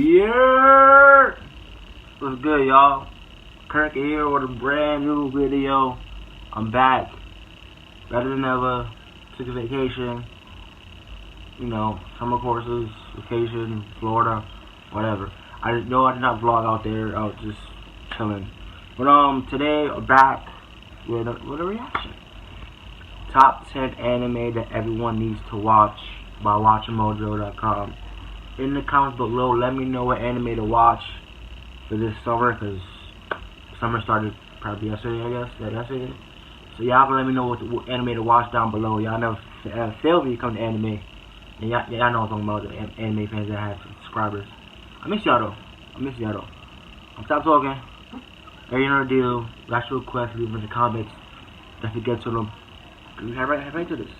Yeah, what's good, y'all? Kirk here with a brand new video. I'm back, better than ever. Took a vacation, you know, summer courses, vacation, Florida, whatever. I did not vlog out there. I was just chilling. But today I'm back with a reaction. Top 10 anime that everyone needs to watch by WatchMojo.com. In the comments below, let me know what anime to watch for this summer, because summer started probably yesterday, I guess. Yesterday. So y'all can let me know what anime to watch down below. Y'all never fail me come to anime. And y'all know what I'm talking about, the anime fans that have subscribers. I miss y'all though. I'm stop talking. You know the deal. Last request, leave in the comments. Don't forget to them. Head right to this.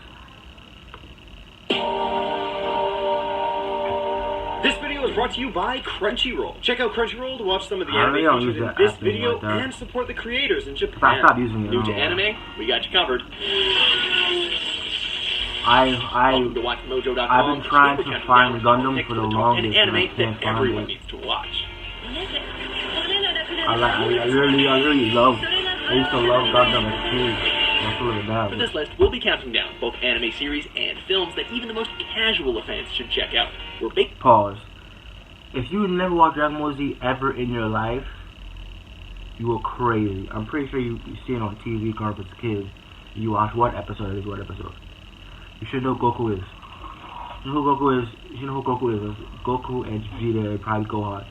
This video is brought to you by Crunchyroll. Check out Crunchyroll to watch some of the anime featured in this video and support the creators in Japan. Stop using it. New to anime? We got you covered. Welcome to WatchMojo.com. I've been trying to find Gundam for the longest, and I can't find everyone it. needs to watch. I really love. I used to love Gundam as a kid. For this list, we'll be counting down both anime series and films that even the most casual fans should check out. We're big. Pause. If you never watched Dragon Ball Z ever in your life, you are crazy. I'm pretty sure you see it on TV growing up as a kid. You watch what episode is what episode. You should know who Goku is. You know who Goku is? You know who Goku is? Goku and Vegeta and probably Gohan.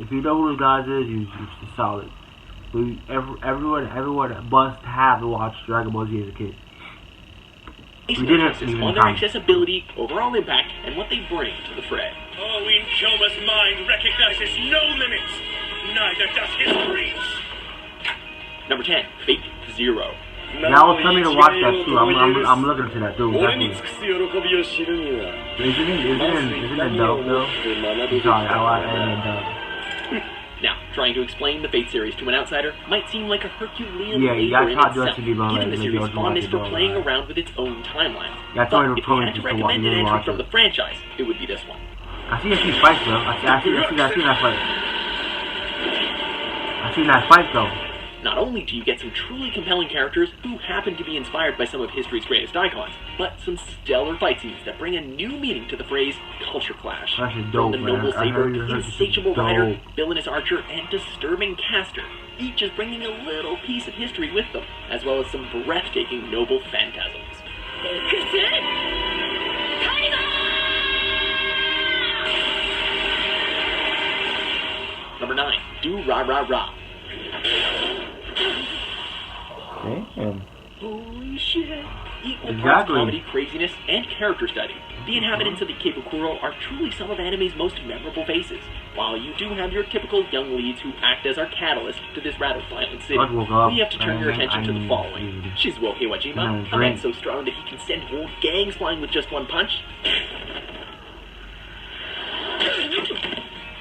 If you know who those guys is, you're solid. Everyone must have watched Dragon Ball Z as a kid. We didn't even on their accessibility, overall impact, and what they bring to the fray. Oh, in Choma's mind recognizes no limits. Neither does his reach. Number 10, Fate Zero. Now tell me to watch that too. I'm looking to that too. Exactly. Isn't it dope though? I'm sorry, I watch anime dub. Now, trying to explain the Fate series to an outsider might seem like a Herculean labor in itself, given the series' fondness for playing around with its own timeline. But if you had to recommend an entry from the franchise, it would be this one. I see fights though. I see that fight. I see that fight though. Not only do you get some truly compelling characters who happen to be inspired by some of history's greatest icons, but some stellar fight scenes that bring a new meaning to the phrase culture clash. Dope, from the noble saber, insatiable rider, villainous archer, and disturbing caster, each is bringing a little piece of history with them, as well as some breathtaking noble phantasms. Number 9, Do Ra Ra Ra. Damn. Holy shit. Equal parts comedy, craziness, and character study. The inhabitants of the Cape of Coral are truly some of anime's most memorable faces, while you do have your typical young leads who act as our catalyst to this rather violent city. We have to turn your attention to the following. Shizuo Iwajima, a man so strong that he can send whole gangs flying with just one punch.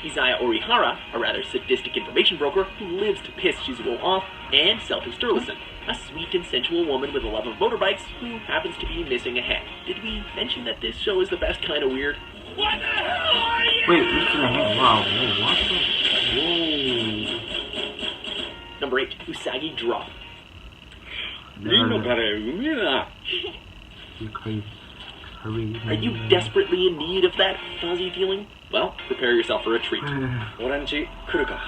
Izaya Orihara, a rather sadistic information broker who lives to piss Shizuo off, and Selby Sturluson, a sweet and sensual woman with a love of motorbikes who happens to be missing a hand. Did we mention that this show is the best kind of weird? What the hell are you? Wait, missing a hand? Wow, what the? Whoa. Number 8, Usagi Drop. Are you desperately in need of that fuzzy feeling? Well, prepare yourself for a treat. Oranji Kuruka.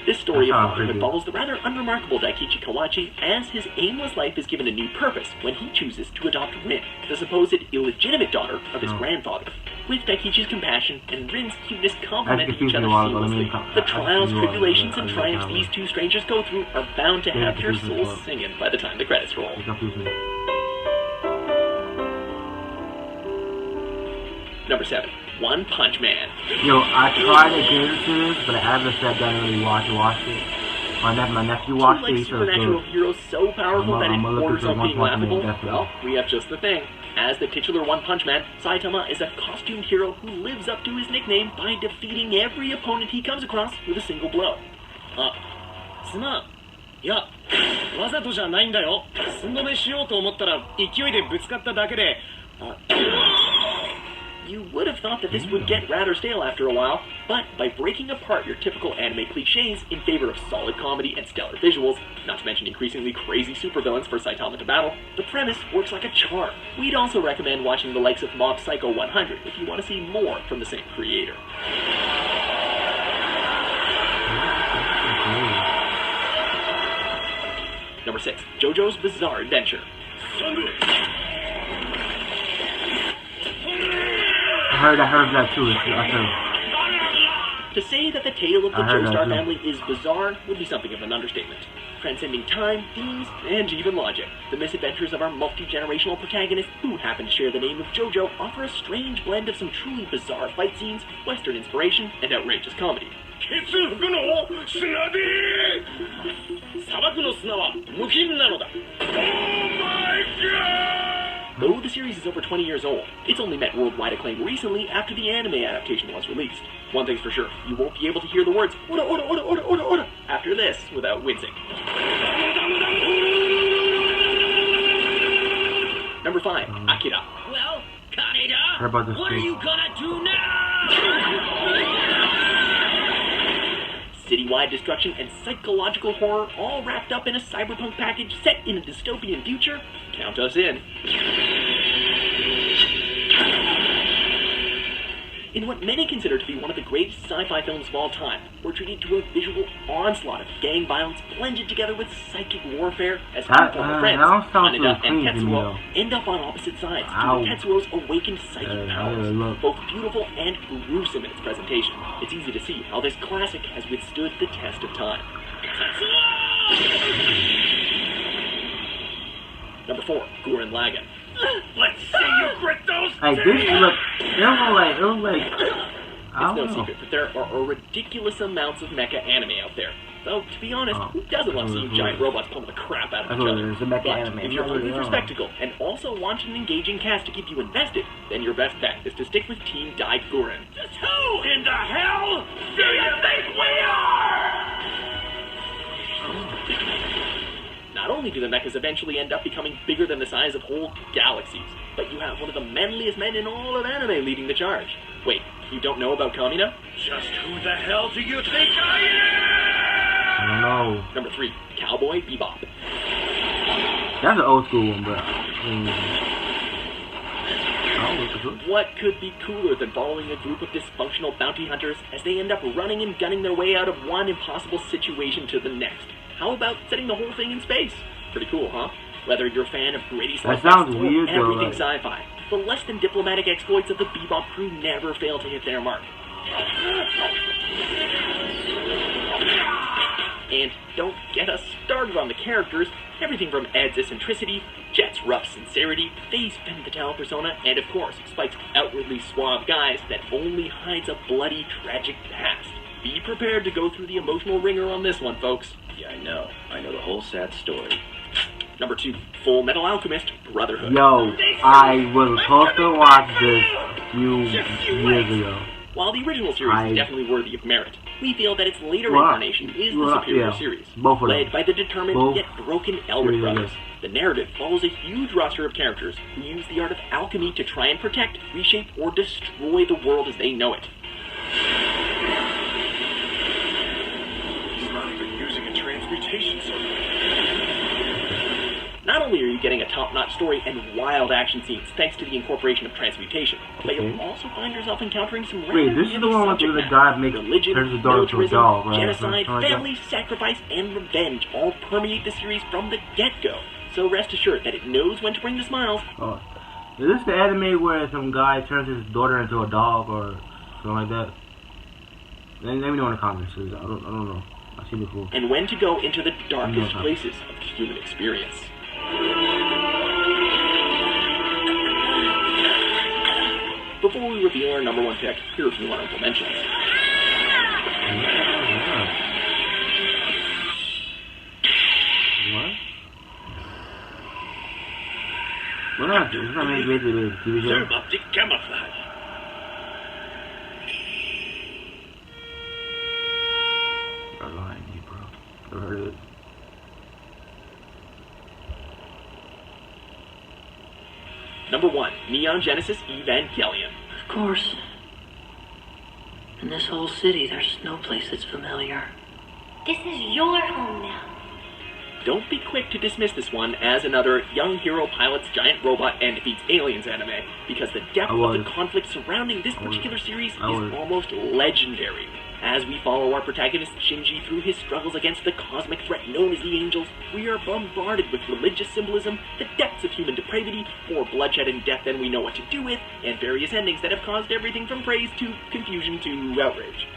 This story of crime follows the rather unremarkable Daikichi Kawachi as his aimless life is given a new purpose when he chooses to adopt Rin, the supposed illegitimate daughter of his grandfather. With Daikichi's compassion and Rin's cuteness complementing each other seamlessly, the trials, tribulations, and triumphs these two strangers go through are bound to have your souls singing by the time the credits roll. Number 7, One Punch Man. Yo, I tried to get into this, but I haven't sat down and really watched it. My nephew watched it. Supernatural heroes so powerful that it borders on being laughable. Well, we have just the thing. As the titular One Punch Man, Saitama is a costumed hero who lives up to his nickname by defeating every opponent he comes across with a single blow. すまん。いや、わざとじゃないんだよ。寸止めしようと思ったら勢いでぶつかっただけで。You would have thought that this would get rather stale after a while, but by breaking apart your typical anime cliches in favor of solid comedy and stellar visuals, not to mention increasingly crazy supervillains for Saitama to battle, the premise works like a charm. We'd also recommend watching the likes of Mob Psycho 100 if you want to see more from the same creator. Number 6. JoJo's Bizarre Adventure. I heard that too. To say that the tale of the Joestar family is bizarre would be something of an understatement. Transcending time, themes, and even logic, the misadventures of our multi-generational protagonists, who happen to share the name of JoJo, offer a strange blend of some truly bizarre fight scenes, Western inspiration, and outrageous comedy. Though the series is over 20 years old, it's only met worldwide acclaim recently after the anime adaptation was released. One thing's for sure, you won't be able to hear the words "Ora, ora, ora, ora, ora, ora" after this without wincing. Number 5, Akira. Well, Kaneda, what are you gonna do now? Citywide destruction and psychological horror all wrapped up in a cyberpunk package set in a dystopian future? Count us in. In what many consider to be one of the greatest sci-fi films of all time, we're treated to a visual onslaught of gang violence blended together with psychic warfare as two former friends, Haneda and Tetsuo, end up on opposite sides due to Tetsuo's awakened psychic powers. Both beautiful and gruesome in its presentation, it's easy to see how this classic has withstood the test of time. Number 4, Gurren Lagann. Let's see you grit those Hey, this look, it was like, It's no secret that there are a ridiculous amounts of mecha anime out there. Though, to be honest, who doesn't love seeing giant robots pummel the crap out of each other? But if you're hungry for spectacle and also want an engaging cast to keep you invested, then your best bet is to stick with Team Dai Gurren. Just who in the hell do you think we are? Not only do the mechas eventually end up becoming bigger than the size of whole galaxies, but you have one of the manliest men in all of anime leading the charge. Wait, you don't know about Kamina? Just who the hell do you think I am? I don't know. Number 3, Cowboy Bebop. That's an old school one, but What could be cooler than following a group of dysfunctional bounty hunters as they end up running and gunning their way out of one impossible situation to the next? How about setting the whole thing in space? Pretty cool, huh? Whether you're a fan of gritty sci-fi or everything sci-fi, the less than diplomatic exploits of the Bebop crew never fail to hit their mark. And don't get us started on the characters. Everything from Ed's eccentricity, Jet's rough sincerity, Faye's femme fatale persona, and of course, Spike's outwardly suave guise that only hides a bloody, tragic past. Be prepared to go through the emotional ringer on this one, folks. Yeah, I know. I know the whole sad story. Number 2, Full Metal Alchemist Brotherhood. Yo, I was supposed to watch this years ago. While the original series is definitely worthy of merit, we feel that its later incarnation is the superior series, led by the determined yet broken Elric brothers. The narrative follows a huge roster of characters who use the art of alchemy to try and protect, reshape, or destroy the world as they know it. He's not even using a transmutation circle. Not only are you getting a top-notch story and wild action scenes thanks to the incorporation of transmutation, but you'll also find yourself encountering some this is the one where the guy makes religion, turns his daughter to a dog, right? genocide, family, sacrifice, and revenge all permeate the series from the get-go. So rest assured that it knows when to bring the smiles. Oh. Is this the anime where some guy turns his daughter into a dog or something like that? Let me know in the comments, please. I don't know. I see the cool. And when to go into the darkest places of the human experience. Before we reveal our number 1 pick, here are a few honorable mentions. What? What not? It's not maybe TV show. Optic camouflage. You're lying to me, bro. Never heard of it. Number 1, Neon Genesis Evangelion. course. In this whole city, there's no place that's familiar. This is your home now. Don't be quick to dismiss this one as another young hero pilots giant robot and defeats aliens anime, because the depth of the conflict surrounding this particular series is almost legendary. As we follow our protagonist Shinji through his struggles against the cosmic threat known as the Angels, we are bombarded with religious symbolism, the depths of human depravity, more bloodshed and death than we know what to do with, and various endings that have caused everything from praise to confusion to outrage.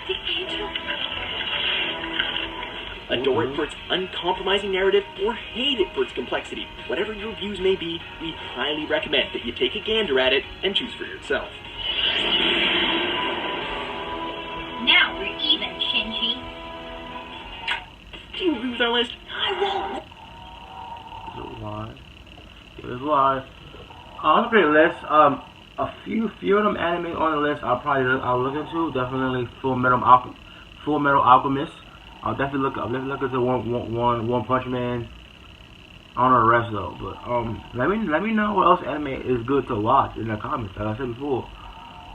The Angel. Adore it for its uncompromising narrative, or hate it for its complexity. Whatever your views may be, we highly recommend that you take a gander at it and choose for yourself. Now we're even, Shinji. Do you agree with our list? I won't. Is it why? It was why. On the great list, a few of them anime on the list I'll look into. Definitely Full Metal Alchemist. I'll definitely look into One Punch Man. I don't know the rest though, but let me know what else anime is good to watch in the comments. Like I said before,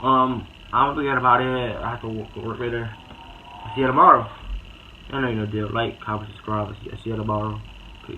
I don't forget about it. I have to work later. See you tomorrow. I know you know the deal. Like, comment, subscribe. See you tomorrow. Peace.